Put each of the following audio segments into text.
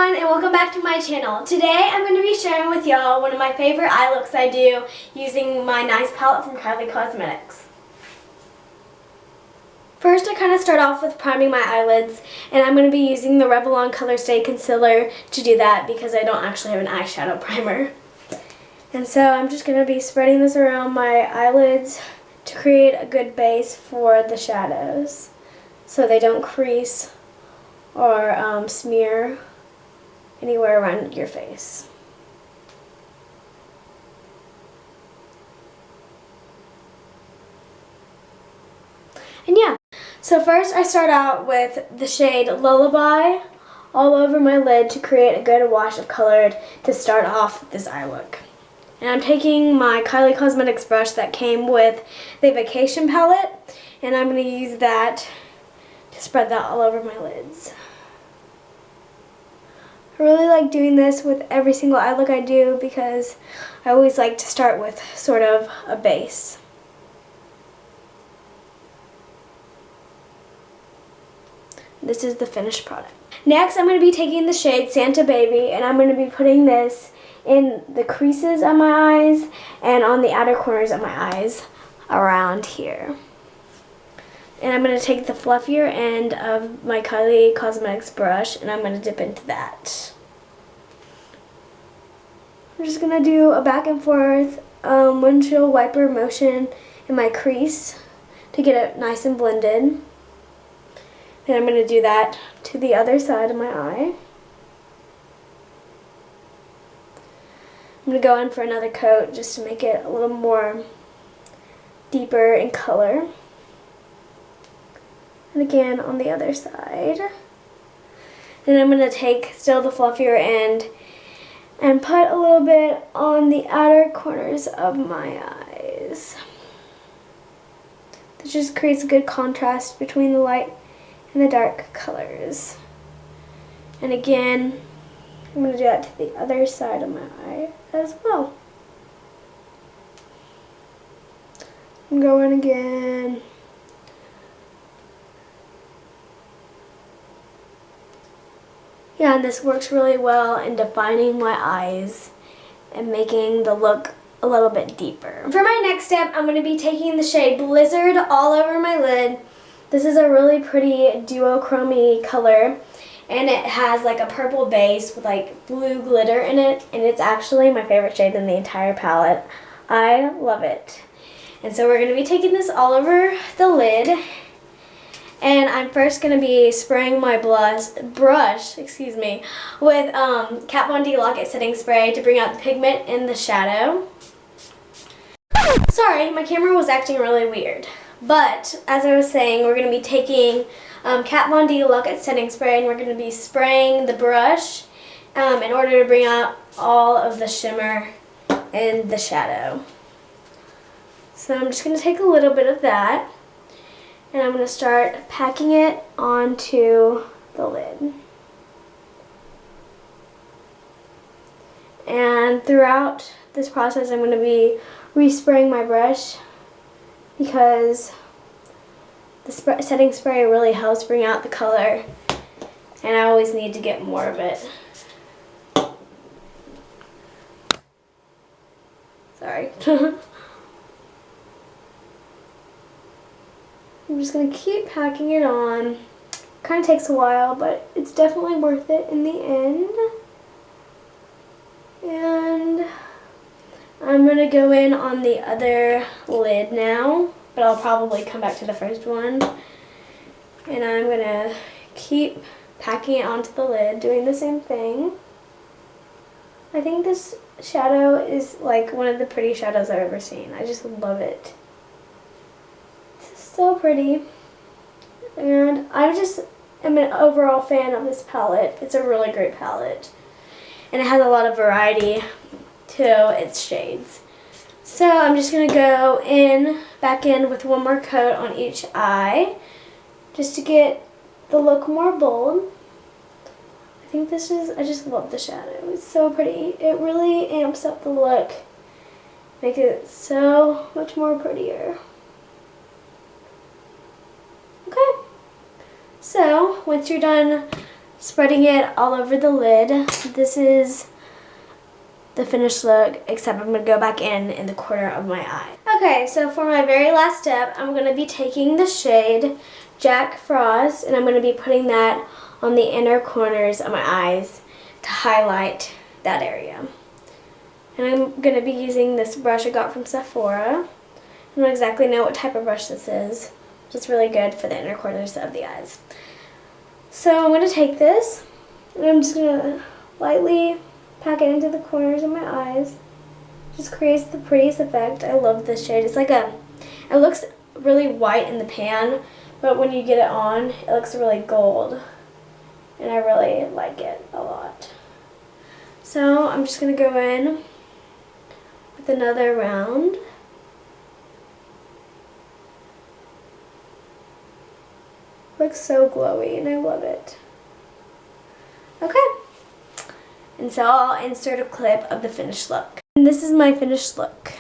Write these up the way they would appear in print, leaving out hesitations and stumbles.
everyone, and welcome back to my channel. Today I'm going to be sharing with y'all one of my favorite eye looks I do using my nice palette from Kylie Cosmetics. First, I kind of start off with priming my eyelids, and I'm going to be using the Revlon Color Stay Concealer to do that because I don't actually have an eyeshadow primer. And so I'm just going to be spreading this around my eyelids to create a good base for the shadows so they don't crease or smear anywhere around your face. And yeah, so first I start out with the shade Lullaby all over my lid to create a good wash of color to start off this eye look. And I'm taking my Kylie Cosmetics brush that came with the Vacation palette, and I'm going to use that to spread that all over my lids. I really like doing this with every single eye look I do because I always like to start with sort of a base. This is the finished product. Next, I'm going to be taking the shade Santa Baby, and I'm going to be putting this in the creases of my eyes and on the outer corners of my eyes around here. And I'm going to take the fluffier end of my Kylie Cosmetics brush and I'm going to dip into that. I'm just going to do a back and forth windshield wiper motion in my crease to get it nice and blended. And I'm going to do that to the other side of my eye. I'm going to go in for another coat just to make it a little more deeper in color. And again on the other side. Then I'm going to take still the fluffier end and put a little bit on the outer corners of my eyes. This just creates a good contrast between the light and the dark colors. And again, I'm going to do that to the other side of my eye as well. I'm going again. Yeah, and this works really well in defining my eyes and making the look a little bit deeper. For my next step, I'm going to be taking the shade Blizzard all over my lid. This is a really pretty duochrome color, and it has like a purple base with like blue glitter in it, and it's actually my favorite shade in the entire palette. I love it. And so we're going to be taking this all over the lid. And I'm first going to be spraying my brush with Kat Von D Lock-It Setting Spray to bring out the pigment in the shadow. Sorry, my camera was acting really weird. But, as I was saying, we're going to be taking Kat Von D Lock-It Setting Spray, and we're going to be spraying the brush in order to bring out all of the shimmer in the shadow. So I'm just going to take a little bit of that. And I'm going to start packing it onto the lid. And throughout this process, I'm going to be respraying my brush because the setting spray really helps bring out the color, and I always need to get more of it. Sorry. I'm just going to keep packing it on. Kind of takes a while, but it's definitely worth it in the end. And I'm going to go in on the other lid now, but I'll probably come back to the first one. And I'm going to keep packing it onto the lid, doing the same thing. I think this shadow is like one of the pretty shadows I've ever seen. I just love it. So pretty, and I just am an overall fan of this palette. It's a really great palette, and it has a lot of variety to its shades. So I'm just going to go back in with one more coat on each eye just to get the look more bold. I just love the shadow. It's so pretty. It really amps up the look, make it so much more prettier. Okay, so once you're done spreading it all over the lid. This is the finished look, except I'm going to go back in the corner of my eye. Okay, so for my very last step, I'm going to be taking the shade Jack Frost, and I'm going to be putting that on the inner corners of my eyes to highlight that area. And I'm going to be using this brush I got from Sephora. I don't exactly know what type of brush this is. It's really good for the inner corners of the eyes. So I'm going to take this, and I'm just going to lightly pack it into the corners of my eyes. Just creates the prettiest effect. I love this shade. It's like it looks really white in the pan, but when you get it on, it looks really gold. And I really like it a lot. So I'm just going to go in with another round. Looks so glowy and I love it. Okay. And so I'll insert a clip of the finished look. And this is my finished look.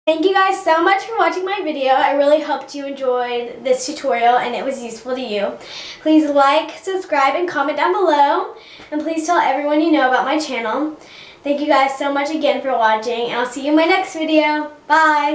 Thank you guys so much for watching my video. I really hoped you enjoyed this tutorial and it was useful to you. Please like, subscribe, and comment down below. And please tell everyone you know about my channel. Thank you guys so much again for watching, and I'll see you in my next video. Bye!